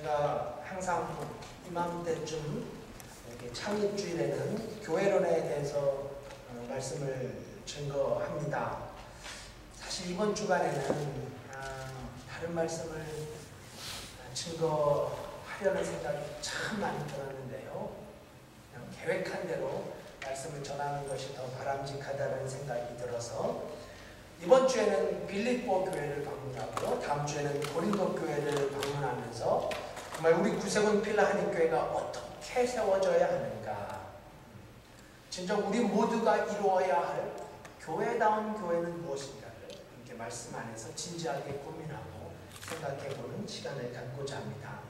제가 항상 이맘때쯤 이렇게 창립주일에는 교회론에 대해서 말씀을 증거합니다. 사실 이번 주간에는 다른 말씀을 증거하려는 생각이 참 많이 들었는데요. 그냥 계획한 대로 말씀을 전하는 것이 더 바람직하다는 생각이 들어서 이번 주에는 빌립보 교회를 방문하고 다음 주에는 고린도 교회를 방문하면서 정말 우리 구세군 필라 한인교회가 어떻게 세워져야 하는가, 진정 우리 모두가 이루어야 할 교회다운 교회는 무엇인가를 이렇게 말씀 안에서 진지하게 고민하고 생각해보는 시간을 갖고자 합니다.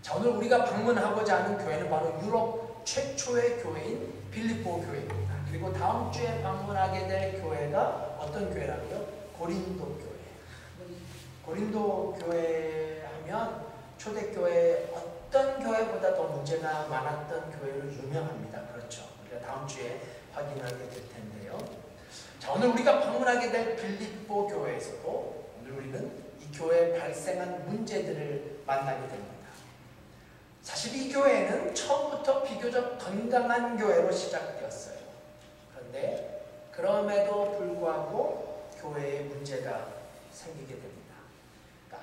자, 오늘 우리가 방문하고자 하는 교회는 바로 유럽 최초의 교회인 빌립보 교회입니다. 그리고 다음 주에 방문하게 될 교회가 어떤 교회라고요? 고린도 교회. 고린도 교회 하면 초대교회 어떤 교회보다 더 문제가 많았던 교회로 유명합니다. 그렇죠? 우리가 다음 주에 확인하게 될 텐데요. 자, 오늘 우리가 방문하게 될 빌립보 교회에서도 오늘 우리는 이 교회에 발생한 문제들을 만나게 됩니다. 사실 이 교회는 처음부터 비교적 건강한 교회로 시작되었어요. 그런데 그럼에도 불구하고 교회에 문제가 생기게 됩니다.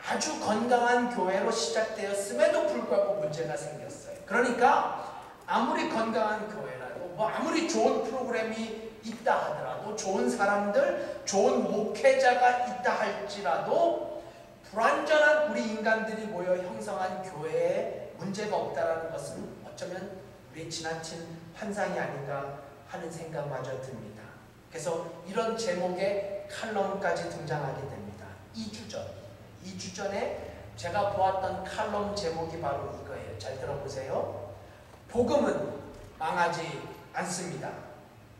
아주 건강한 교회로 시작되었음에도 불구하고 문제가 생겼어요. 그러니까 아무리 건강한 교회라도 아무리 좋은 프로그램이 있다 하더라도 좋은 사람들, 좋은 목회자가 있다 할지라도 불완전한 우리 인간들이 모여 형성한 교회에 문제가 없다라는 것은 어쩌면 우리의 지나친 환상이 아닌가 하는 생각마저 듭니다. 그래서 이런 제목의 칼럼까지 등장하게 됩니다. 2주 전에 제가 보았던 칼럼 제목이 바로 이거예요. 잘 들어보세요. 복음은 망하지 않습니다.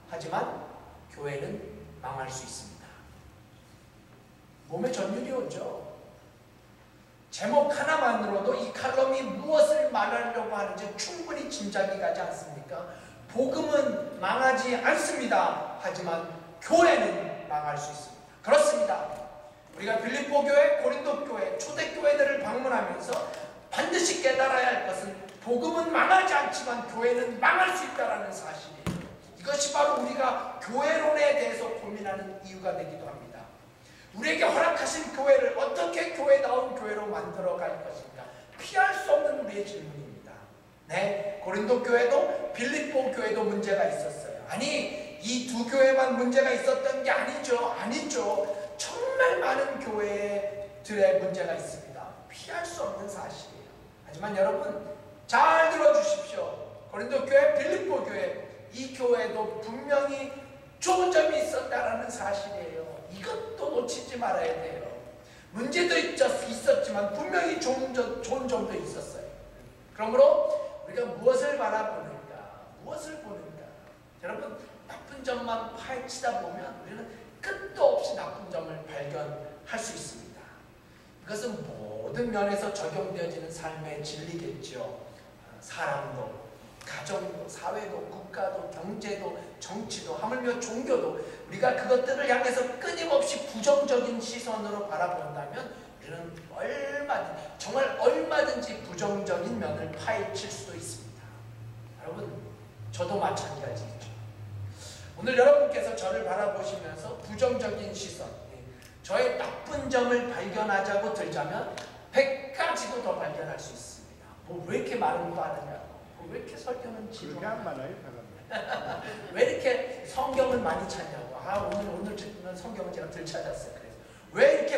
하지만 교회는 망할 수 있습니다. 몸에 전율이 오죠. 제목 하나만으로도 이 칼럼이 무엇을 말하려고 하는지 충분히 짐작이 가지 않습니까? 복음은 망하지 않습니다. 하지만 교회는 망할 수 있습니다. 그렇습니다. 우리가 빌립보 교회, 고린도 교회, 초대교회들을 방문하면서 반드시 깨달아야 할 것은 복음은 망하지 않지만 교회는 망할 수 있다는 사실이에요. 이것이 바로 우리가 교회론에 대해서 고민하는 이유가 되기도 합니다. 우리에게 허락하신 교회를 어떻게 교회다운 교회로 만들어갈 것인가, 피할 수 없는 우리의 질문입니다. 네, 고린도 교회도 빌립보 교회도 문제가 있었어요. 아니, 이 두 교회만 문제가 있었던 게 아니죠. 정말 많은 교회들의 문제가 있습니다. 피할 수 없는 사실이에요. 하지만 여러분 잘 들어주십시오. 고린도 교회, 빌립보 교회, 이 교회도 분명히 좋은 점이 있었다라는 사실이에요. 이것도 놓치지 말아야 돼요. 문제도 있었지만 분명히 좋은 점도 있었어요. 그러므로 우리가 무엇을 바라보는가, 무엇을 보는가. 여러분, 나쁜 점만 파헤치다 보면 우리는 끝도 없이 나쁜 점을 발견할 수 있습니다. 이것은 모든 면에서 적용되어지는 삶의 진리겠죠. 사람도, 가정도, 사회도, 국가도, 경제도, 정치도, 하물며 종교도 우리가 그것들을 향해서 끊임없이 부정적인 시선으로 바라본다면 우리는 정말 얼마든지 부정적인 면을 파헤칠 수도 있습니다. 여러분, 저도 마찬가지죠. 오늘 여러분께서 저를 바라보시면서 부정적인 시선, 저의 나쁜 점을 발견하자고 들자면 100가지도 더 발견할 수 있습니다. 왜 이렇게 말을 하느냐고, 왜 이렇게 설교는 그렇게 안 많아요, 왜 이렇게 성경을 많이 찾냐고. 오늘 성경은 제가 들찾았어요. 그래서 왜 이렇게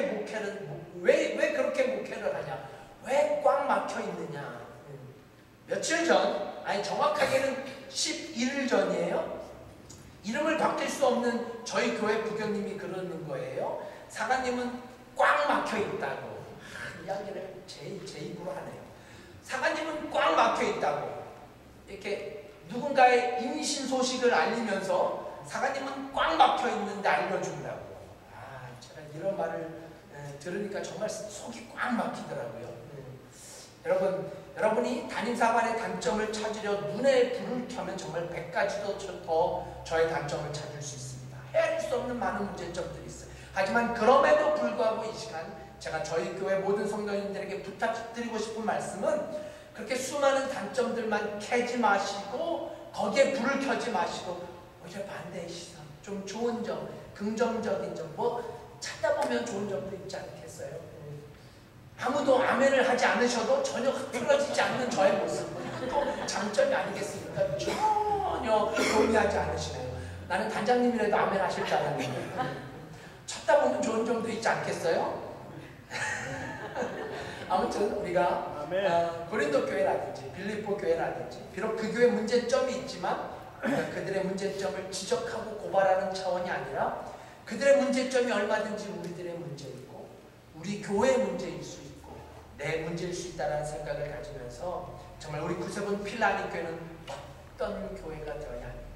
왜 그렇게 목회를 하냐, 왜 꽉 막혀 있느냐. 며칠 전, 정확하게는 11일 전이에요. 이름을 바뀔 수 없는 저희 교회 부교님이 그러는 거예요. 사관님은 꽉 막혀 있다고. 이야기를 제 입으로 하네요. 사관님은 꽉 막혀 있다고. 이렇게 누군가의 임신 소식을 알리면서 사관님은 꽉 막혀 있는데 알려준다고. 제가 이런 말을 들으니까 정말 속이 꽉 막히더라고요. 여러분이 담임사관의 단점을 찾으려 눈에 불을 켜면 정말 100가지도 더 저의 단점을 찾을 수 있습니다. 헤아릴 수 없는 많은 문제점들이 있어요. 하지만 그럼에도 불구하고 이 시간 제가 저희 교회 모든 성도님들에게 부탁드리고 싶은 말씀은 그렇게 수많은 단점들만 캐지 마시고 거기에 불을 켜지 마시고 오히려 반대의 시선, 좀 좋은 점, 긍정적인 점, 뭐 찾다 보면 좋은 점도 있지 않겠어요? 아무도 아멘을 하지 않으셔도 전혀 흐트러지지 않는 저의 모습은 또 장점이 아니겠습니까? 전혀 동의하지 않으시네요. 나는 단장님이라도 아멘 하실 줄 알았는데 찾다 보면 좋은 점도 있지 않겠어요? 아무튼 우리가 고린도 교회라든지 빌립보 교회라든지 비록 그 교회 문제점이 있지만 그들의 문제점을 지적하고 고발하는 차원이 아니라 그들의 문제점이 얼마든지 우리들의 문제이고 우리 교회의 문제일 수 있고 내 문제일 수 있다는 생각을 가지면서 정말 우리 구세군 필라니 교회는 어떤 교회가 되어야 합니까?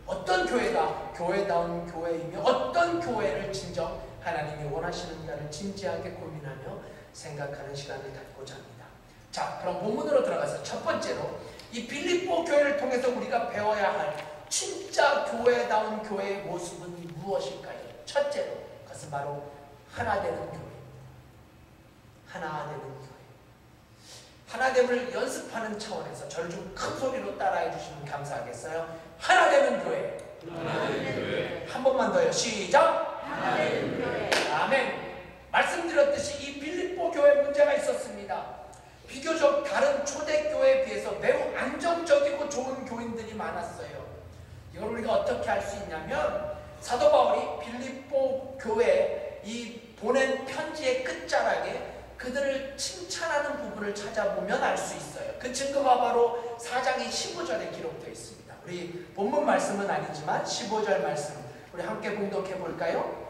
어떤 교회가 교회다운 교회이며 어떤 교회를 진정 하나님이 원하시는가를 진지하게 고민하며 생각하는 시간을 갖고자 합니다. 자, 그럼 본문으로 들어가서 첫 번째로 이 빌립보 교회를 통해서 우리가 배워야 할 진짜 교회다운 교회의 모습은 무엇일까요? 첫째로 그것은 바로 하나 되는 교회입니다. 하나 되는 교회. 하나됨을 연습하는 차원에서 저를 좀 큰 소리로 따라해 주시면 감사하겠어요. 하나 되는 교회. 하나 되는 교회. 한 번만 더요. 시작. 하나 되는 교회. 아멘. 말씀드렸듯이 이 빌립보 교회에 문제가 있었습니다. 비교적 다른 초대교회에 비해서 매우 안정적이고 좋은 교인들이 많았어요. 이걸 우리가 어떻게 할 수 있냐면 사도 바울이 빌립보 교회에 이 보낸 편지의 끝자락에 그들을 칭찬하는 부분을 찾아보면 알 수 있어요. 그 증거가 바로 4장의 15절에 기록되어 있습니다. 우리 본문 말씀은 아니지만 15절 말씀 우리 함께 봉독해 볼까요?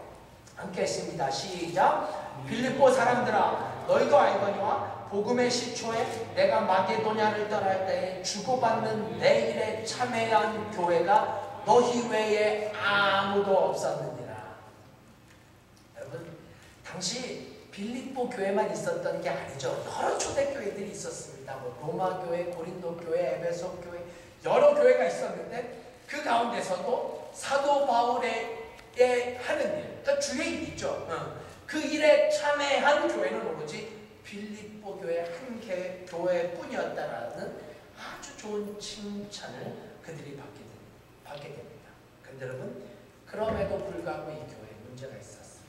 함께 했습니다. 시작. 빌립보 사람들아 너희도 알거니와 복음의 시초에 내가 마게도냐를 떠날 때에 주고받는 내 일에 참여한 교회가 너희 외에 아무도 없었느니라. 여러분 당시 빌립보 교회만 있었던 게 아니죠. 여러 초대교회들이 있었습니다. 뭐 로마 교회, 고린도 교회, 에베소 교회 여러 교회가 있었는데 그 가운데서도 사도 바울의 하는 일, 그러니까 주의 일이죠. 그 일에 참여한 교회는 오로지 빌립보 교회 한 교회뿐이었다라는 아주 좋은 칭찬을 그들이 받게 됩니다. 그런데 여러분 그럼에도 불구하고 이 교회에 문제가 있었어요.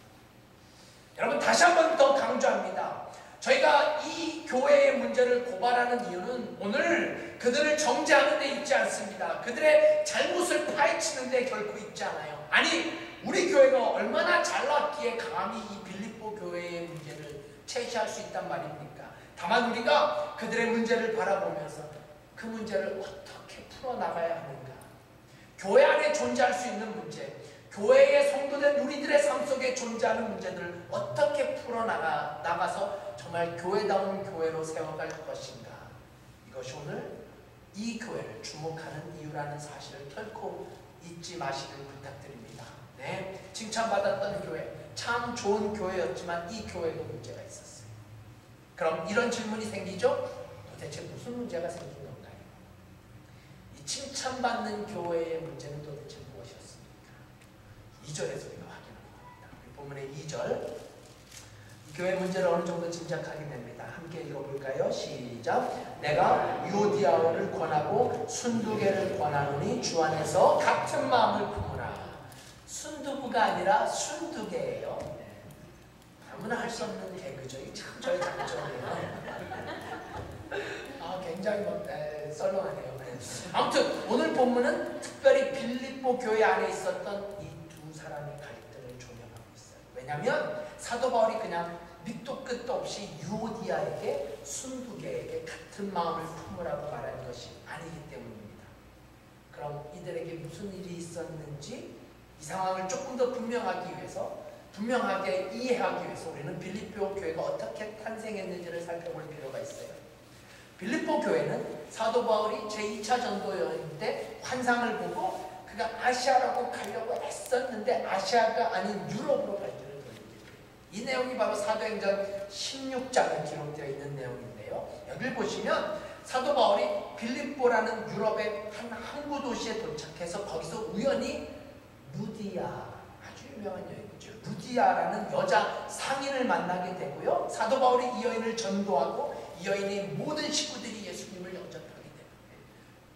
여러분 다시 한 번 더 강조합니다. 저희가 이 교회의 문제를 고발하는 이유는 오늘 그들을 정죄하는 데 있지 않습니다. 그들의 잘못을 파헤치는 데 결코 있지 않아요. 아니 우리 교회가 얼마나 잘났기에 감히 이 빌립보 교회의 문제를 채시할 수 있단 말입니까? 다만 우리가 그들의 문제를 바라보면서 그 문제를 어떻게 풀어나가야 하는가? 교회 안에 존재할 수 있는 문제, 교회의 성도된 우리들의 삶 속에 존재하는 문제들을 어떻게 풀어나가서 정말 교회다운 교회로 세워갈 것인가? 이것이 오늘 이 교회를 주목하는 이유라는 사실을 결코 잊지 마시길 부탁드립니다. 네, 칭찬받았던 교회, 참 좋은 교회였지만 이 교회도 문제가 있었어요. 그럼 이런 질문이 생기죠? 도대체 무슨 문제가 생긴 건가요? 이 칭찬받는 교회의 문제는 도대체 무엇이었습니까? 2절에서 우리가 확인하는 겁니다. 본문의 2절. 이 교회 문제를 어느 정도 짐작하게 됩니다. 함께 읽어볼까요? 시작. 내가 유오디아를 권하고 순두개를 권하노니 주 안에서 같은 마음을 품으라. 순두부가 아니라 순두개예요. 아무나 할 수 없는 개그죠. 이 참 저의 장점이에요. 굉장히 썰렁하네요. 아무튼 오늘 본문은 특별히 빌립보 교회 안에 있었던 이 두 사람의 갈등을 조명하고 있어요. 왜냐하면 사도 바울이 그냥 밑도 끝도 없이 유오디아에게 순두개에게 같은 마음을 품으라고 말한 것이 아니기 때문입니다. 그럼 이들에게 무슨 일이 있었는지 이 상황을 조금 더 분명하게 이해하기 위해서 우리는 빌립보 교회가 어떻게 탄생했는지를 살펴볼 필요가 있어요. 빌립보 교회는 사도 바울이 제2차 전도 여행 때 환상을 보고 그가 아시아라고 가려고 애썼는데 아시아가 아닌 유럽으로 발길을 돌립니다. 이 내용이 바로 사도행전 16장에 기록되어 있는 내용인데요. 여기를 보시면 사도 바울이 빌립보라는 유럽의 한 항구 도시에 도착해서 거기서 우연히 루디아, 아주 유명한 여행이죠. 루디아라는 여자 상인을 만나게 되고요. 사도 바울이 이 여인을 전도하고 이 여인의 모든 식구들이 예수님을 영접하게 됩니다.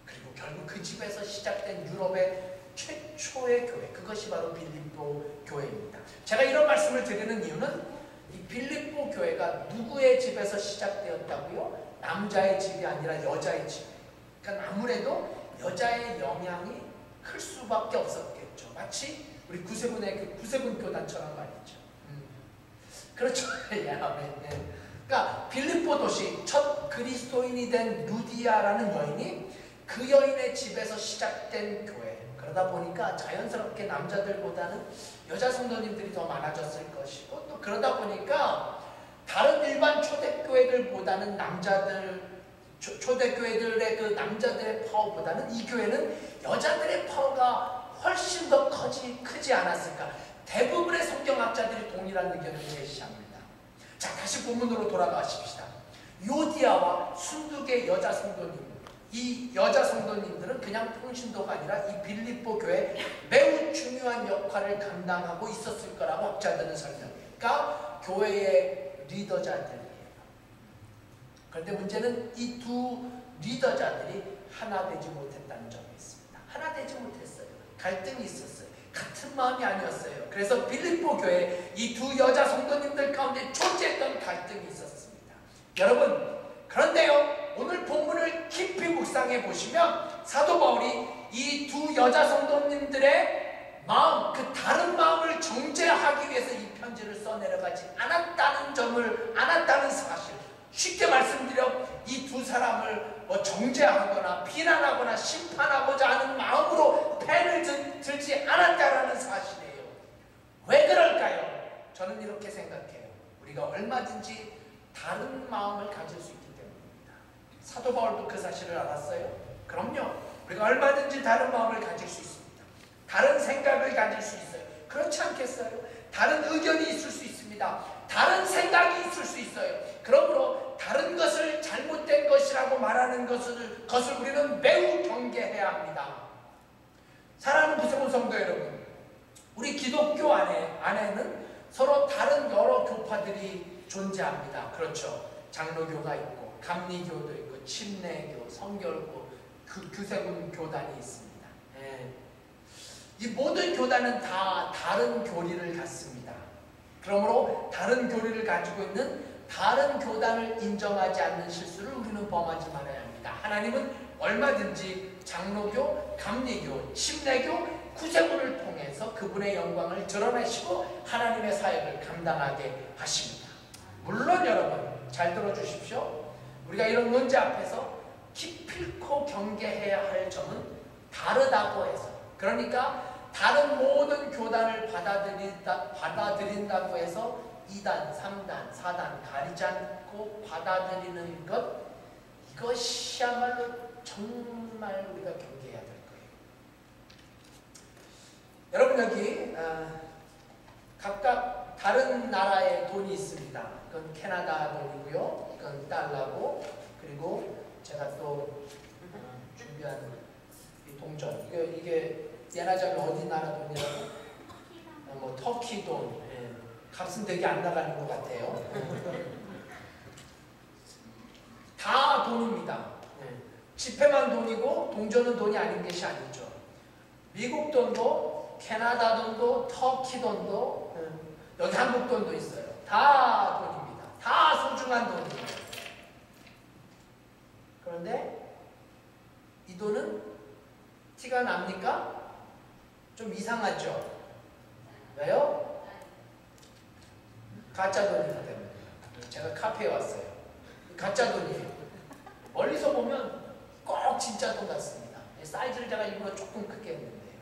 그리고 결국 그 집에서 시작된 유럽의 최초의 교회, 그것이 바로 빌립보 교회입니다. 제가 이런 말씀을 드리는 이유는 이 빌립보 교회가 누구의 집에서 시작되었다고요? 남자의 집이 아니라 여자의 집. 그러니까 아무래도 여자의 영향이 클 수밖에 없었겠죠. 마치 우리 구세군 교단처럼 말이죠. 그렇죠. 그러니까 빌립보 도시 첫 그리스도인이 된 루디아라는 여인이 그 여인의 집에서 시작된 교회. 그러다 보니까 자연스럽게 남자들보다는 여자 성도님들이 더 많아졌을 것이고, 또 그러다 보니까 다른 일반 초대교회들보다는 초대교회들의 그 남자들의 파워보다는 이 교회는 여자들의 파워가 훨씬 더 크지 않았을까. 대부분의 성경학자들이 동일한 의견을 제시합니다. 자, 다시 본문으로 돌아가십시다. 요디아와 순두개 여자 성도님, 이 여자 성도님들은 그냥 평신도가 아니라 이 빌립보 교회에 매우 중요한 역할을 감당하고 있었을 거라고 학자들은 설명해요. 그러니까 교회의 리더자들이에요. 그런데 문제는 이 두 리더자들이 하나 되지 못했다는 점이 있습니다. 하나 되지 못했어요. 갈등이 있었어요. 같은 마음이 아니었어요. 그래서 빌립보 교회에 이 두 여자 성도님들 가운데 존재했던 갈등이 있었습니다. 여러분, 그런데요, 오늘 본문을 깊이 묵상해 보시면 사도 바울이 이 두 여자 성도님들의 마음, 그 다른 마음을 정죄하기 위해서 이 편지를 써내려가지 않았다는 사실, 쉽게 말씀드려 이 두 사람을 정죄하거나 비난하거나 심판하고자 하는 마음으로 펜을 들지 않았다라는 사실이에요. 왜 그럴까요? 저는 이렇게 생각해요. 우리가 얼마든지 다른 마음을 가질 수 있기 때문입니다. 사도 바울도 그 사실을 알았어요. 그럼요. 우리가 얼마든지 다른 마음을 가질 수 있습니다. 다른 생각을 가질 수 있어요. 그렇지 않겠어요? 다른 의견이 있을 수 있습니다. 다른 생각이 있을 수 있어요. 그러므로 다른 것을 잘못된 것이라고 말하는 것을 우리는 매우 경계해야 합니다. 사랑하는 구세군 성도 여러분, 우리 기독교 안에는 서로 다른 여러 교파들이 존재합니다. 그렇죠. 장로교가 있고 감리교도 있고 침례교, 성결교, 구세군 교단이 있습니다. 이 모든 교단은 다 다른 교리를 갖습니다. 그러므로 다른 교리를 가지고 있는 다른 교단을 인정하지 않는 실수를 우리는 범하지 말아야 합니다. 하나님은 얼마든지 장로교, 감리교, 침례교, 구세군을 통해서 그분의 영광을 드러내시고 하나님의 사역을 감당하게 하십니다. 물론 여러분, 잘 들어주십시오. 우리가 이런 문제 앞에서 기필코 경계해야 할 점은 다르다고 해서, 그러니까 다른 모든 교단을 받아들인다고 해서 2단, 3단, 4단 가리지 않고 받아들이는 것, 이것이야말로 정말 우리가 경계해야 될 거예요. 여러분, 여기 각각 다른 나라의 돈이 있습니다. 이건 캐나다 돈이고요, 이건 달러고, 그리고 제가 또 준비한 이 동전, 이게 얘나자면 어디 나라 돈이라고? 뭐 터키 돈. 값은 되게 안 나가는 것 같아요. 다 돈입니다. 지폐만 돈이고 동전은 돈이 아닌 것이 아니죠. 미국 돈도, 캐나다 돈도, 터키 돈도, 여기 한국 돈도 있어요. 다 돈입니다. 다 소중한 돈이에요. 그런데 이 돈은 티가 납니까? 좀 이상하죠? 왜요? 가짜 돈이기 때문에. 제가 카페에 왔어요. 가짜 돈이에요. 멀리서 보면 꼭 진짜 돈 같습니다. 사이즈를 제가 일부러 조금 크게 했는데요.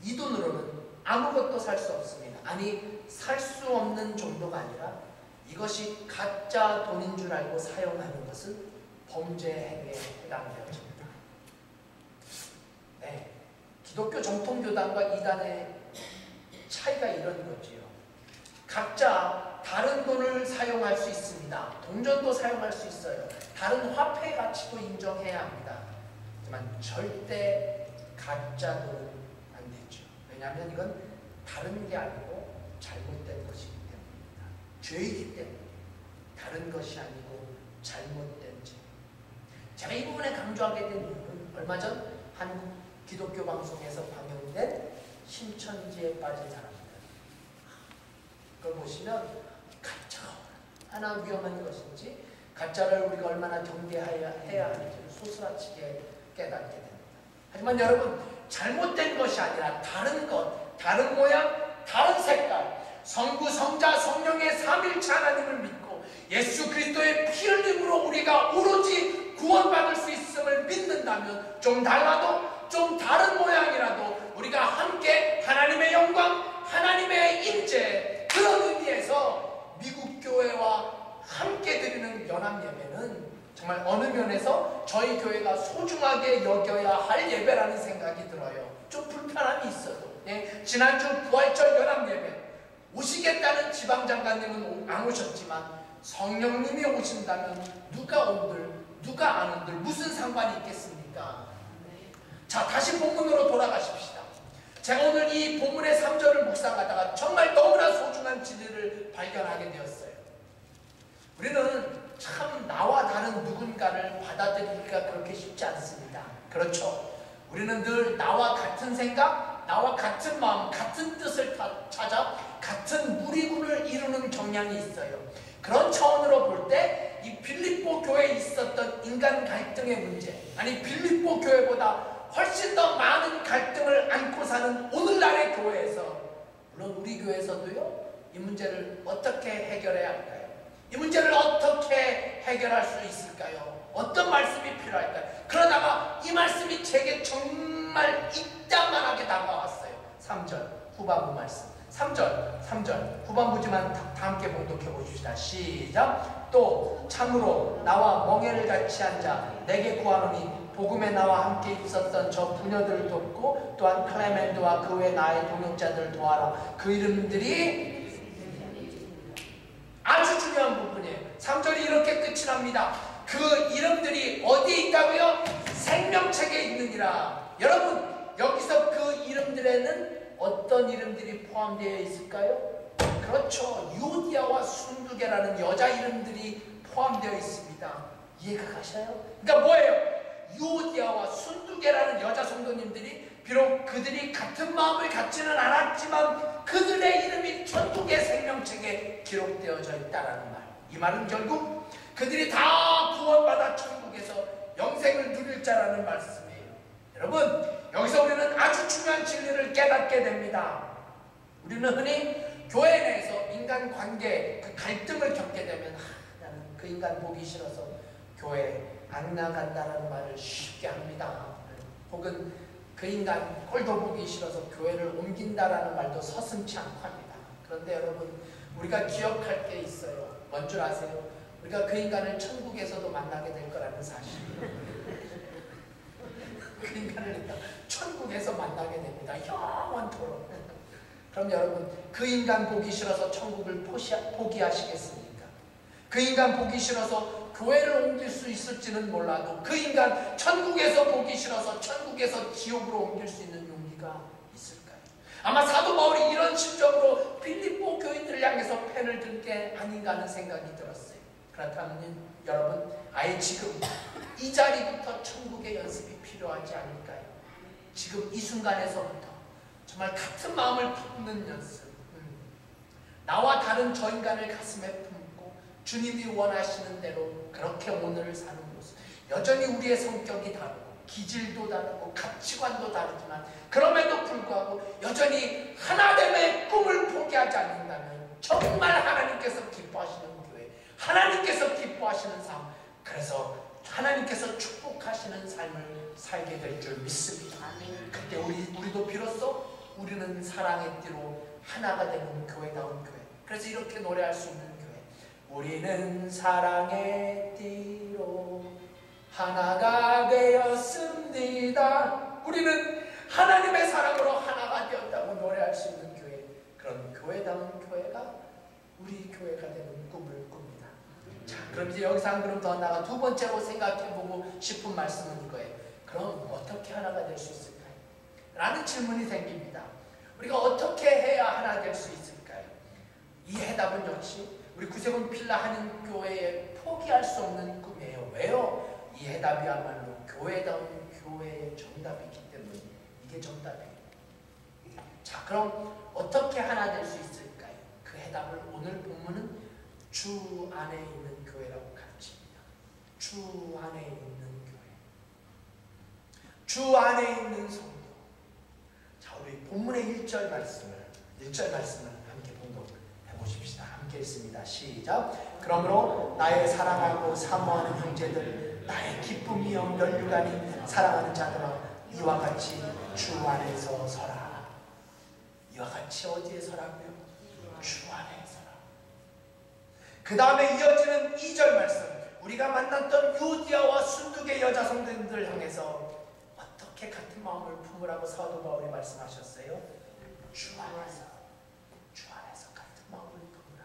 이 돈으로는 아무것도 살 수 없습니다. 아니, 살 수 없는 정도가 아니라 이것이 가짜 돈인 줄 알고 사용하는 것은 범죄 행위에 해당되어집니다. 네, 기독교 정통교단과 이단의 차이가 이런 거지요. 각자 다른 돈을 사용할 수 있습니다. 동전도 사용할 수 있어요. 다른 화폐 가치도 인정해야 합니다. 하지만 절대 가짜 돈은 안 되죠. 왜냐하면 이건 다른 게 아니고 잘못된 것이기 때문입니다. 죄이기 때문에. 다른 것이 아니고 잘못된 죄. 제가 이 부분에 강조하게 된 이유는 얼마 전 한국 기독교 방송에서 방영된 신천지에 빠진 사람들. 그걸 보시면 가짜가 얼마나 위험한 것인지, 가짜를 우리가 얼마나 경계해야 하는지를 소스라치게 깨닫게 됩니다. 하지만 여러분, 잘못된 것이 아니라 다른 것, 다른 모양, 다른 색깔, 성부, 성자, 성령의 삼일체 하나님을 믿고 예수 그리스도의 피 흘림으로 우리가 오로지 구원받을 수 있음을 믿는다면, 좀 달라도, 좀 다른 모양이라도 우리가 함께 하나님의 영광, 하나님의 임재, 그런 의미에서 미국 교회와 함께 드리는 연합예배는 정말 어느 면에서 저희 교회가 소중하게 여겨야 할 예배라는 생각이 들어요. 좀 불편함이 있어도. 지난주 부활절 연합예배 오시겠다는 지방장관님은 안 오셨지만 성령님이 오신다면 누가 온들 누가 안 온들 무슨 상관이 있겠습니까? 자, 다시 본문으로 돌아가십시다. 제가 오늘 이 본문의 3절을 묵상하다가 정말 너무나 소중한 진리를 발견하게 되었어요. 우리는 참 나와 다른 누군가를 받아들이기가 그렇게 쉽지 않습니다. 그렇죠? 우리는 늘 나와 같은 생각, 나와 같은 마음, 같은 뜻을 찾아 같은 무리군을 이루는 경향이 있어요. 그런 차원으로 볼 때 이 빌립보 교회에 있었던 인간 갈등의 문제, 아니 빌립보 교회보다 훨씬 더 많은 갈등을 안고 사는 오늘날의 교회에서, 물론 우리 교회에서도요, 이 문제를 어떻게 해결해야 할까요? 이 문제를 어떻게 해결할 수 있을까요? 어떤 말씀이 필요할까요? 그러다가 이 말씀이 제게 정말 이따만하게 다가왔어요. 3절 후반부 말씀. 3절 후반부지만 다 함께 봉독해 보십시다. 시작. 또 참으로 나와 멍에를 같이 앉아 내게 구하노니 복음에 나와 함께 있었던 저 부녀들을 돕고 또한 클레멘드와 그 외 나의 동역자들을 도와라. 그 이름들이 아주 중요한 부분이에요. 3절이 이렇게 끝이 납니다. 그 이름들이 어디에 있다고요? 생명책에 있느니라. 여러분, 여기서 그 이름들에는 어떤 이름들이 포함되어 있을까요? 그렇죠. 유오디아와 순두개라는 여자 이름들이 포함되어 있습니다. 이해가 가셔요? 그러니까 뭐예요? 유오디아와 순두개라는 여자 성도님들이 비록 그들이 같은 마음을 갖지는 않았지만 그들의 이름이 천국의 생명책에 기록되어져 있다는 말. 이 말은 결국 그들이 다 구원받아 천국에서 영생을 누릴 자라는 말씀이에요. 여러분, 여기서 우리는 아주 중요한 진리를 깨닫게 됩니다. 우리는 흔히 교회 내에서 인간관계 그 갈등을 겪게 되면 나는 그 인간 보기 싫어서 교회 안 나간다는 말을 쉽게 합니다. 혹은 그 인간 꼴도 보기 싫어서 교회를 옮긴다라는 말도 서슴지 않고 합니다. 그런데 여러분, 우리가 기억할 게 있어요. 뭔 줄 아세요? 우리가 그 인간을 천국에서도 만나게 될 거라는 사실. 그 인간을 천국에서 만나게 됩니다. 영원토록. 그럼 여러분, 그 인간 보기 싫어서 천국을 포기하시겠습니까? 그 인간 보기 싫어서 교회를 옮길 수 있을지는 몰라도 그 인간 천국에서 보기 싫어서 천국에서 지옥으로 옮길 수 있는 용기가 있을까요? 아마 사도 바울이 이런 심정으로 빌립보 교인들을 향해서 펜을 든 게 아닌가 하는 생각이 들었어요. 그렇다면 여러분, 아예 지금 이 자리부터 천국의 연습이 필요하지 않을까요? 지금 이 순간에서부터 정말 같은 마음을 품는 연습, 나와 다른 저 인간을 가슴에 품고 주님이 원하시는 대로 그렇게 오늘을 사는 모습. 여전히 우리의 성격이 다르고 기질도 다르고 가치관도 다르지만 그럼에도 불구하고 여전히 하나됨의 꿈을 포기하지 않는다면 정말 하나님께서 기뻐하시는 교회, 하나님께서 기뻐하시는 삶, 그래서 하나님께서 축복하시는 삶을 살게 될 줄 믿습니다. 그때 우리도 비로소 우리는 사랑의 띠로 하나가 되는 교회다운 교회. 그래서 이렇게 노래할 수 있는 교회. 우리는 사랑의 띠로 하나가 되었습니다. 우리는 하나님의 사랑으로 하나가 되었다고 노래할 수 있는 교회. 그런 교회다운 교회가 우리 교회가 되는 꿈을 꿉니다. 자, 그럼 이제 여기서 한 걸음 더 나가 두 번째로 생각해보고 싶은 말씀은 이거예요. 그럼 어떻게 하나가 될 수 있을까요? 라는 질문이 생깁니다. 우리가 어떻게 해야 하나 될 수 있을까요? 이 해답은 역시 우리 구세군 필라 한인교회에 포기할 수 없는 꿈이에요. 왜요? 이 해답이야말로 교회다운 교회의 정답이기 때문에 이게 정답이에요. 자, 그럼 어떻게 하나 될 수 있을까요? 그 해답을 오늘 본문은 주 안에 있는 교회라고 가르칩니다. 주 안에 있는 교회. 주 안에 있는 성도. 자, 우리 본문의 1절 말씀을 함께 봉독해 보십시다. 함께 읽습니다. 시작. 그러므로 나의 사랑하고 사모하는 형제들, 나의 기쁨이여 면류관이 사랑하는 자들아, 이와 같이 주 안에서 서라. 이와 같이 어디에 서라고요? 주 안에 서라. 그 다음에 이어지는 2절 말씀, 우리가 만났던 유디아와 순두개 여자 성도님들 향해서 어떻게 같은 마음을 품으라고 사도 바울이 말씀하셨어요? 주 안에서 같은 마음을 품으라.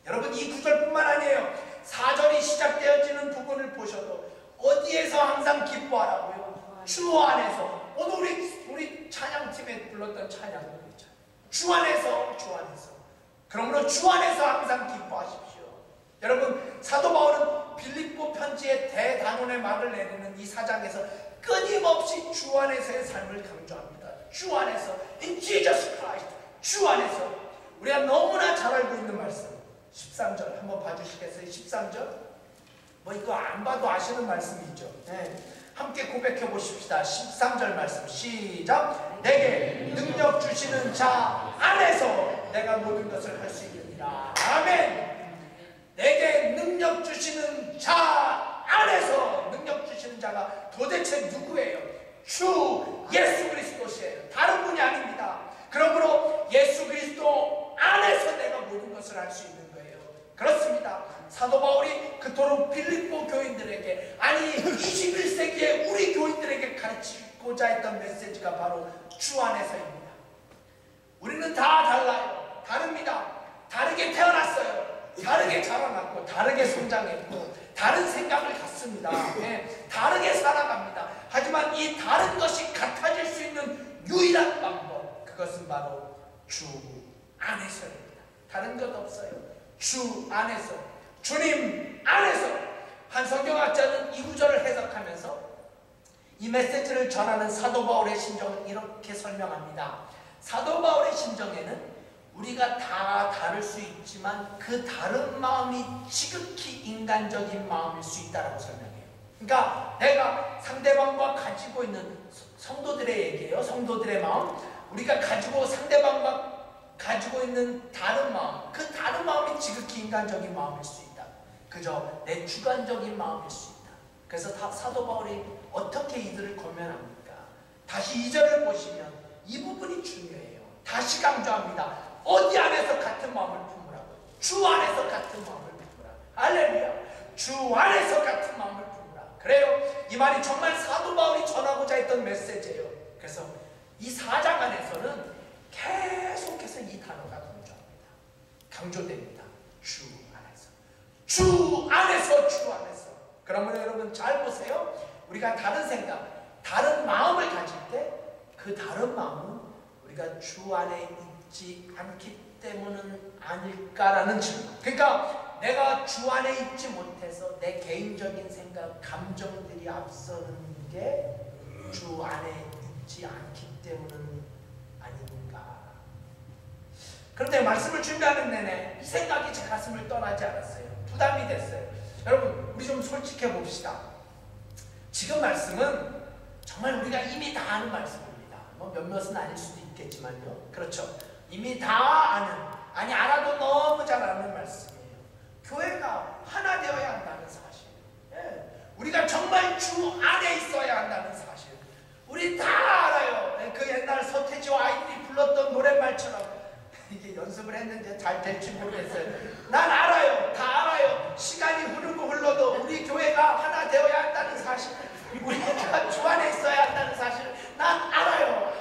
여러분, 이 구절뿐만 아니에요. 4절이 시작되어지는 부분을 보셔도 어디에서 항상 기뻐하라고요? 주 안에서. 오늘 우리 찬양팀에 불렀던 찬양은 주 안에서. 그러므로 주 안에서 항상 기뻐하십시오. 여러분, 사도 바울은 빌립보 편지의 대단원의 말을 내리는 이 4장에서 끊임없이 주 안에서의 삶을 강조합니다. 주 안에서, in Jesus Christ, 주 안에서. 우리가 너무나 잘 알고 있는 말씀 13절 한번 봐주시겠어요? 13절 뭐 이거 안 봐도 아시는 말씀이죠. 네. 함께 고백해 보십시다. 13절 말씀 시작. 내게 능력 주시는 자 안에서 내가 모든 것을 할 수 있느니라. 아멘. 내게 능력 주시는 자 안에서. 능력 주시는 자가 도대체 누구예요? 주 예수 그리스도시에요. 다른 분이 아닙니다. 그러므로 예수 그리스도 안에서 내가 모든 것을 할 수 있는 거예요. 그렇습니다. 사도 바울이 그토록 빌립보 교인들에게, 아니 21세기에 우리 교인들에게 가르치고자 했던 메시지가 바로 주 안에서입니다. 우리는 다 달라요. 다릅니다. 다르게 태어났어요. 다르게 자라났고 다르게 성장했고 다른 생각을 갖습니다. 네, 다르게 살아갑니다. 하지만 이 다른 것이 같아질 수 있는 유일한 방법, 그것은 바로 주 안에서입니다. 다른 것 없어요. 주 안에서, 주님 안에서. 한 성경학자는 이 구절을 해석하면서 이 메시지를 전하는 사도 바울의 심정을 이렇게 설명합니다. 사도 바울의 심정에는 우리가 다 다를 수 있지만 그 다른 마음이 지극히 인간적인 마음일 수 있다고 설명해요. 그러니까 내가 상대방과 가지고 있는, 성도들의 얘기예요. 성도들의 마음, 우리가 가지고 상대방과 가지고 있는 다른 마음, 그 다른 마음이 지극히 인간적인 마음일 수 있다. 그저 내 주관적인 마음일 수 있다. 그래서 사도 바울이 어떻게 이들을 권면합니까? 다시 2절을 보시면 이 부분이 중요해요. 다시 강조합니다. 어디 안에서 같은 마음을 품으라고? 주 안에서 같은 마음을 품으라. 할렐루야. 주 안에서 같은 마음을 품으라. 그래요. 이 말이 정말 사도 바울이 전하고자 했던 메시지예요. 그래서 이 4장 안에서는 계속해서 이 단어가 강조됩니다. 주 안에서. 주 안에서, 주 안에서. 그러면 여러분 잘 보세요. 우리가 다른 생각, 다른 마음을 가질 때 그 다른 마음은 우리가 주 안에 있지 않기 때문은 아닐까라는 질문. 그러니까 내가 주 안에 있지 못해서 내 개인적인 생각, 감정들이 앞서는 게 주 안에 있지 않기 때문은 아닌가. 그런데 말씀을 준비하는 내내 이 생각이 제 가슴을 떠나지 않았어요. 부담이 됐어요. 여러분, 우리 좀 솔직해 봅시다. 지금 말씀은 정말 우리가 이미 다 아는 말씀입니다. 뭐 몇몇은 아닐 수도 있겠지만요. 그렇죠. 이미 다 아는, 아니 알아도 너무 잘 아는 말씀이에요. 교회가 하나 되어야 한다는 사실. 예. 우리가 정말 주 안에 있어야 한다는 사실. 우리 다 알아요. 그 옛날 서태지와 아이들이 불렀던 노랫말처럼 이게 연습을 했는데 잘 될지 모르겠어요. 난 알아요. 다 알아요. 시간이 흐르고 흘러도 우리 교회가 하나 되어야 한다는 사실, 우리가 주 안에 있어야 한다는 사실 난 알아요.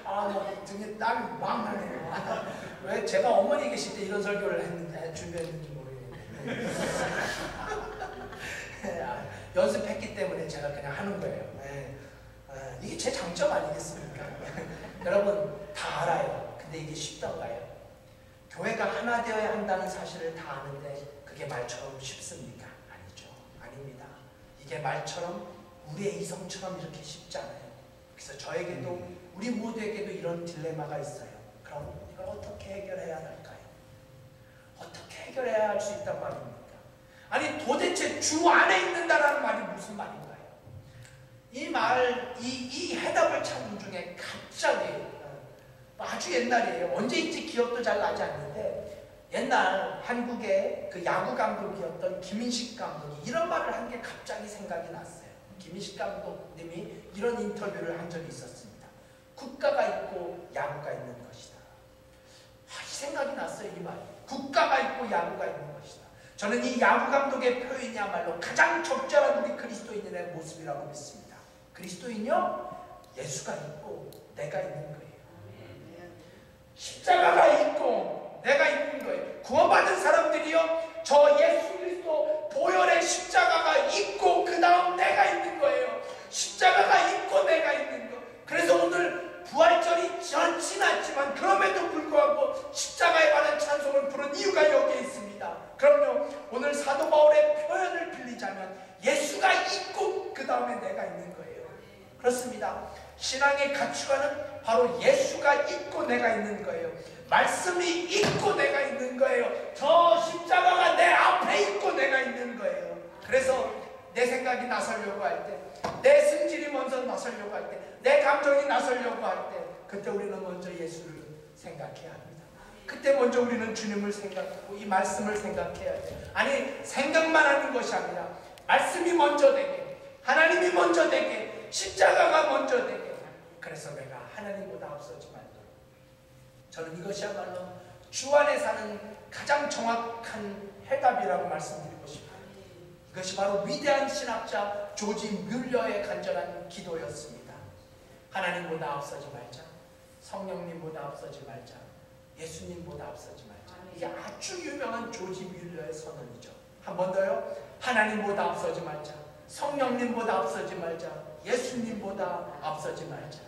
뭐 등에 땀이 막 나네요. 왜 제가 어머니 계실 때 이런 설교를 했는데 준비했는지 모르겠는데 연습했기 때문에 제가 그냥 하는 거예요. 이게 제 장점 아니겠습니까? 여러분 다 알아요. 근데 이게 쉽던가요? 교회가 하나 되어야 한다는 사실을 다 아는데 그게 말처럼 쉽습니까? 아니죠. 아닙니다. 이게 말처럼 우리의 이성처럼 이렇게 쉽지 않아요. 그래서 저에게도 우리 모두에게도 이런 딜레마가 있어요. 그럼 이걸 어떻게 해결해야 할까요? 어떻게 해결해야 할 수 있단 말입니까? 아니 도대체 주 안에 있는다라는 말이 무슨 말인가요? 이 말, 이 해답을 찾는 중에 갑자기 아주 옛날이에요. 언제인지 기억도 잘 나지 않는데 옛날 한국의 그 야구 감독이었던 김인식 감독이 이런 말을 한 게 갑자기 생각이 났어요. 김인식 감독님이 이런 인터뷰를 한 적이 있었습니다. 국가가 있고 야구가 있는 것이다. 이 생각이 났어요. 이 말이. 국가가 있고 야구가 있는 것이다. 저는 이 야구 감독의 표현이야말로 가장 적절한 우리 그리스도인의 모습이라고 믿습니다. 그리스도인요, 예수가 있고 내가 있는 거예요. 십자가가 있고 내가 있는 거예요. 구원받은 사람들이요, 저 예수 그리스도 보혈의 십자가가 있고 그 다음 내가 있는 거예요. 십자가가 있고 내가 있는 거. 그래서 오늘 부활절이 지났지만 그럼에도 불구하고 십자가에 관한 찬송을 부른 이유가 여기에 있습니다. 그럼요, 오늘 사도 바울의 표현을 빌리자면 예수가 있고 그 다음에 내가 있는 거예요. 그렇습니다. 신앙의 가치관은 바로 예수가 있고 내가 있는 거예요. 말씀이 있고 내가 있는 거예요. 저 십자가가 내 앞에 있고 내가 있는 거예요. 그래서 내 생각이 나서려고 할 때, 내 승질이 먼저 나서려고 할 때, 내 감정이 나서려고 할 때, 그때 우리는 먼저 예수를 생각해야 합니다. 그때 먼저 우리는 주님을 생각하고 이 말씀을 생각해야 돼요. 아니, 생각만 하는 것이 아니라 말씀이 먼저 되게, 하나님이 먼저 되게, 십자가가 먼저 되게. 그래서 내가 하나님보다 앞서지 말도록. 저는 이것이야말로 주 안에 사는 가장 정확한 해답이라고 말씀드리고 싶어요. 이것이 바로 위대한 신학자 조지 뮬러의 간절한 기도였습니다. 하나님보다 앞서지 말자, 성령님보다 앞서지 말자, 예수님보다 앞서지 말자. 이게 아주 유명한 조지 뮬러의 선언이죠. 한 번 더요. 하나님보다 앞서지 말자, 성령님보다 앞서지 말자, 예수님보다 앞서지 말자.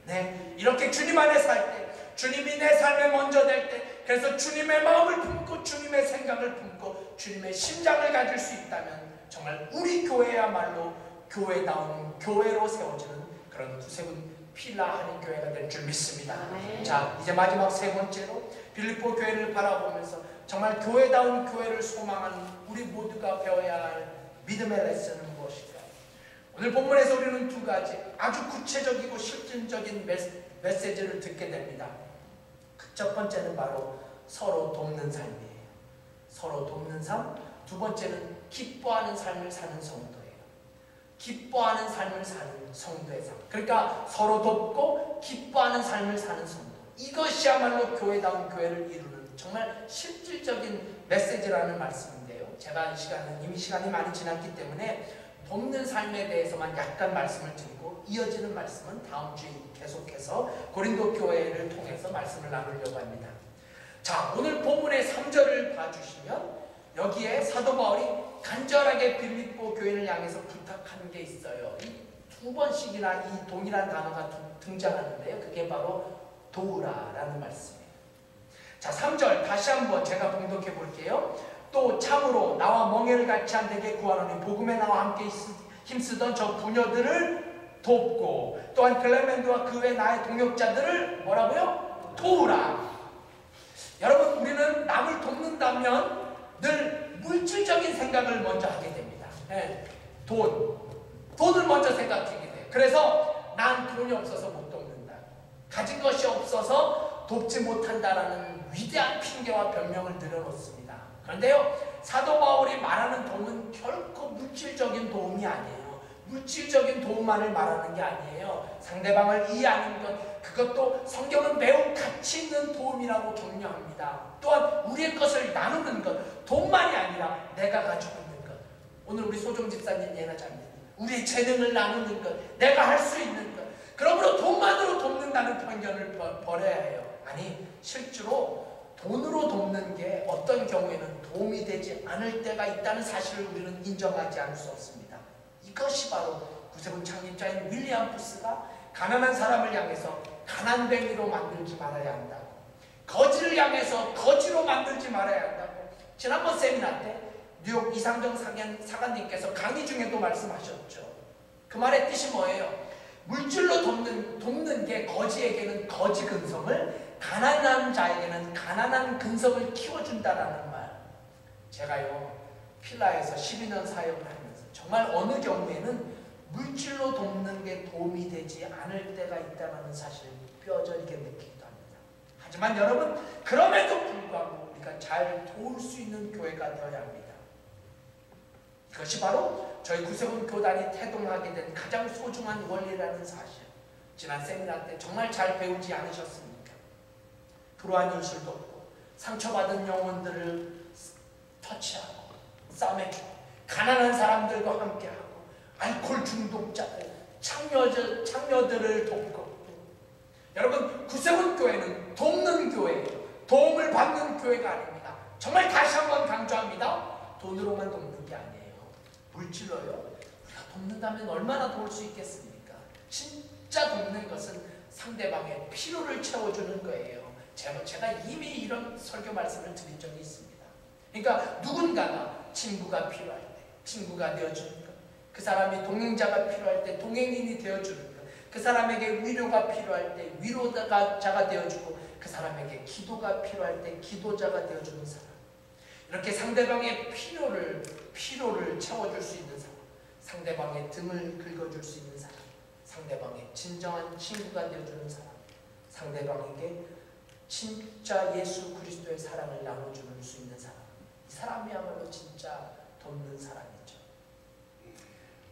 네, 이렇게 주님 안에 살 때, 주님이 내 삶에 먼저 될 때, 그래서 주님의 마음을 품고 주님의 생각을 품고 주님의 심장을 가질 수 있다면 정말 우리 교회야말로 교회다운 교회로 세워지는 그런 구세군 필라하는 교회가 될 줄 믿습니다. 자, 이제 마지막 세 번째로 빌립보 교회를 바라보면서 정말 교회다운 교회를 소망하는 우리 모두가 배워야 할 믿음의 레슨은 무엇일까요? 오늘 본문에서 우리는 두 가지 아주 구체적이고 실질적인 메시지를 듣게 됩니다. 첫 번째는 바로 서로 돕는 삶이에요. 서로 돕는 삶. 두 번째는 기뻐하는 삶을 사는 성도예요. 기뻐하는 삶을 사는 성도의 삶. 그러니까 서로 돕고 기뻐하는 삶을 사는 성도. 이것이야말로 교회다운 교회를 이루는 정말 실질적인 메시지라는 말씀인데요. 제가 이미 시간이 많이 지났기 때문에 돕는 삶에 대해서만 약간 말씀을 드리고 이어지는 말씀은 다음 주에 계속해서 고린도 교회를 통해서 말씀을 나누려고 합니다. 자, 오늘 본문의 3절을 봐주시면 여기에 사도 바울이 간절하게 빌립보 교회를 향해서 부탁한 게 있어요. 이 두 번씩이나 이 동일한 단어가 등장하는데요. 그게 바로 도우라라는 말씀이에요. 자, 3절 다시 한번 제가 봉독해 볼게요. 또 참으로 나와 멍에를 같이 한 내게 구하노니 복음에 나와 함께 힘쓰던 저 부녀들을 돕고 또한 클레멘드와 그 외 나의 동역자들을 뭐라고요? 도우라. 여러분, 우리는 남을 돕는다면 늘 물질적인 생각을 먼저 하게 됩니다. 네. 돈을 먼저 생각하게 돼요. 그래서 난 돈이 없어서 못 돕는다, 가진 것이 없어서 돕지 못한다라는 위대한 핑계와 변명을 늘어놓습니다. 그런데요, 사도 바울이 말하는 도움은 결코 물질적인 도움이 아니에요. 물질적인 도움만을 말하는 게 아니에요. 상대방을 이해하는 것, 그것도 성경은 매우 가치 있는 도움이라고 격려합니다. 또한 우리의 것을 나누는 것, 돈만이 아니라 내가 가지고 있는 것. 오늘 우리 소정 집사님 예나자입니다. 우리의 재능을 나누는 것, 내가 할 수 있는 것. 그러므로 돈만으로 돕는다는 편견을 버려야 해요. 아니, 실제로 돈으로 돕는 게 어떤 경우에는 도움이 되지 않을 때가 있다는 사실을 우리는 인정하지 않을 수 없습니다. 이것이 바로 구세군 창립자인 윌리엄 푸스가 가난한 사람을 향해서 가난뱅이로 만들지 말아야 한다고, 거지를 향해서 거지로 만들지 말아야 한다고 지난번 세미나 때 뉴욕 이상정 사관님께서 강의 중에도 말씀하셨죠. 그 말의 뜻이 뭐예요? 물질로 돕는 게 거지에게는 거지 근성을, 가난한 자에게는 가난한 근성을 키워준다라는 말. 제가요 필라에서 12년 사역을 하면서 정말 어느 경우에는 물질로 돕는 게 도움이 되지 않을 때가 있다는 사실을 뼈저리게 느끼기도 합니다. 하지만 여러분, 그럼에도 불구하고 우리가 잘 도울 수 있는 교회가 되어야 합니다. 그것이 바로 저희 구세군 교단이 태동하게 된 가장 소중한 원리라는 사실. 지난 세미나 때 정말 잘 배우지 않으셨습니까? 불우한 이웃을 돕고 상처받은 영혼들을 터치하고 싸매주고 가난한 사람들과 함께하고 알코올 중독자들, 창녀들을 돕고. 여러분, 구세군 교회는 돕는 교회예요. 도움을 받는 교회가 아닙니다. 정말 다시 한번 강조합니다. 돈으로만 돕는 게 아니에요. 물질로요. 우리가 돕는다면 얼마나 도울 수 있겠습니까? 진짜 돕는 것은 상대방의 필요를 채워주는 거예요. 제가 이미 이런 설교 말씀을 드린 적이 있습니다. 그러니까 누군가가 친구가 필요할 때 친구가 되어주는 것, 그 사람이 동행자가 필요할 때 동행인이 되어주는 것, 그 사람에게 위로가 필요할 때 위로자가 되어주고, 그 사람에게 기도가 필요할 때 기도자가 되어주는 사람. 이렇게 상대방의 필요를 채워줄 수 있는 사람, 상대방의 등을 긁어줄 수 있는 사람, 상대방의 진정한 친구가 되어주는 사람, 상대방에게 진짜 예수 그리스도의 사랑을 나눠주는 수 있는 사람. 이 사람이야말로 진짜 돕는 사람이죠.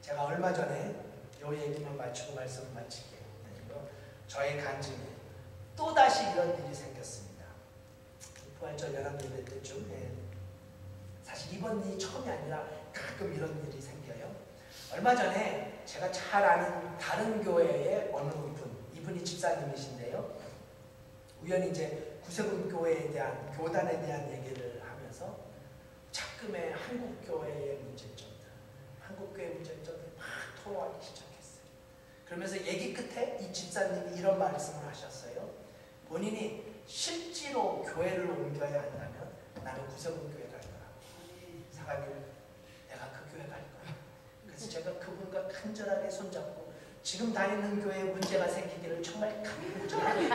제가 얼마 전에 이 얘기만 마치고 말씀을 마칠게요. 저의 간증에 또다시 이런 일이 생겼습니다. 부활절 연합예배 때쯤에 사실 이번 일이 처음이 아니라 가끔 이런 일이 생겨요. 얼마 전에 제가 잘 아는 다른 교회의 어느 이분이 집사님이신데요. 우연히 이제 구세군 교회에 대한, 교단에 대한 얘기를 하면서 자금의 한국교회의 문제점들 막 토로하기 시작했어요. 그러면서 얘기 끝에 이 집사님이 이런 말씀을 하셨어요. 본인이 실제로 교회를 옮겨야 한다면 나는 구세군 교회 갈 거라고. 사관님, 내가 그 교회 갈 거야. 그래서 제가 그분과 간절하게 손잡고 지금 다니는 교회에 문제가 생기기를 정말 간절하게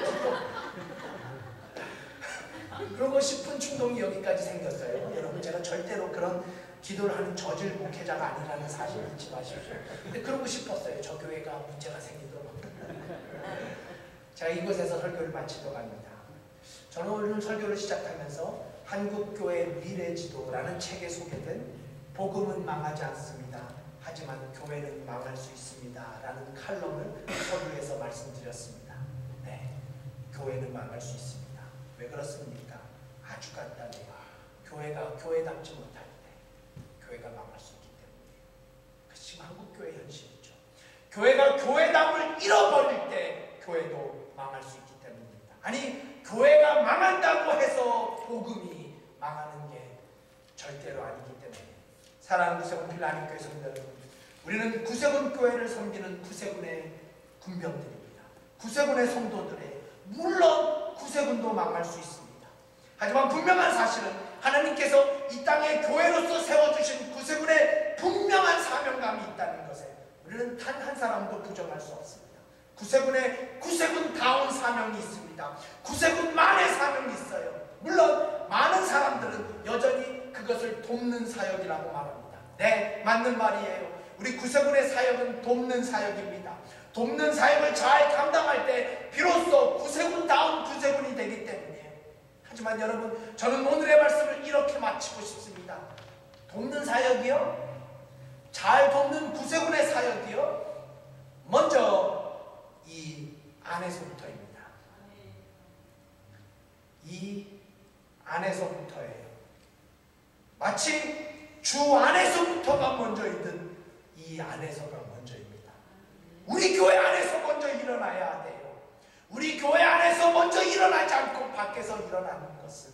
그러고 싶은 충동이 여기까지 생겼어요. 여러분, 제가 절대로 그런 기도를 하는 저질 목회자가 아니라는 사실 잊지 마십시오. 근데 그러고 싶었어요. 저 교회가 문제가 생기도록. 제가 이곳에서 설교를 마치려고 합니다. 저는 오늘 설교를 시작하면서 한국교회 미래지도라는 책에 소개된 복음은 망하지 않습니다. 하지만 교회는 망할 수 있습니다. 라는 칼럼을 서두에서 말씀드렸습니다. 네, 교회는 망할 수 있습니다. 왜 그렇습니까? 아주 간단해요. 교회가 교회답지 못할 때 교회가 망할 수 있기 때문이에요. 그것이 지금 한국교회 현실이죠. 교회가 교회답을 잃어버릴 때 교회도 망할 수 있기 때문입니다. 아니, 교회가 망한다고 해서 복음이 망하는 게 절대로 아니기 때문에. 사랑하는 구세군 필라님 교회 성도 여러분, 우리는 구세군 교회를 섬기는 구세군의 군병들입니다. 구세군의 성도들의, 물론 구세군도 망할 수 있습니다. 하지만 분명한 사실은 하나님께서 이 땅에 교회로서 세워주신 구세군의 분명한 사명감이 있다는 것에 우리는 단 한 사람도 부정할 수 없습니다. 구세군다운 사명이 있습니다. 구세군만의 사명이 있어요. 물론 많은 사람들은 여전히 그것을 돕는 사역이라고 말합니다. 네, 맞는 말이에요. 우리 구세군의 사역은 돕는 사역입니다. 돕는 사역을 잘 감당할 때 비로소 구세군다운 구세군이 되기 때문이에요. 하지만 여러분, 저는 오늘의 말씀을 이렇게 마치고 싶습니다. 돕는 사역이요? 잘 돕는 구세군의 사역이요? 먼저 이 안에서부터입니다. 이 안에서부터예요. 마치 주 안에서부터가 먼저이듯 이 안에서가 먼저입니다. 우리 교회 안에서 먼저 일어나야 돼요. 우리 교회 안에서 먼저 일어나지 않고 밖에서 일어나는 것은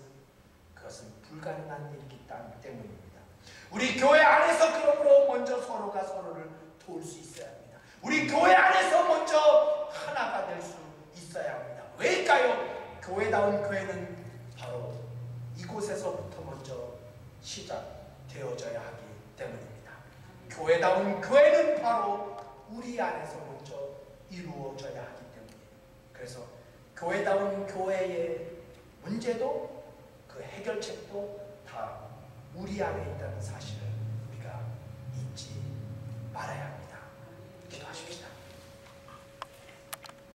그것은 불가능한 일이기 때문입니다. 우리 교회 안에서 그러므로 먼저 서로가 서로를 도울 수 있어야 합니다. 우리 교회 안에서 먼저 하나가 될 수 있어야 합니다. 왜일까요? 교회다운 교회는 바로 이곳에서부터 먼저 시작되어져야 하기 때문입니다. 교회다운 교회는 바로 우리 안에서 먼저 이루어져야 하기 때문이에요. 그래서 교회다운 교회의 문제도 그 해결책도 다 우리 안에 있다는 사실을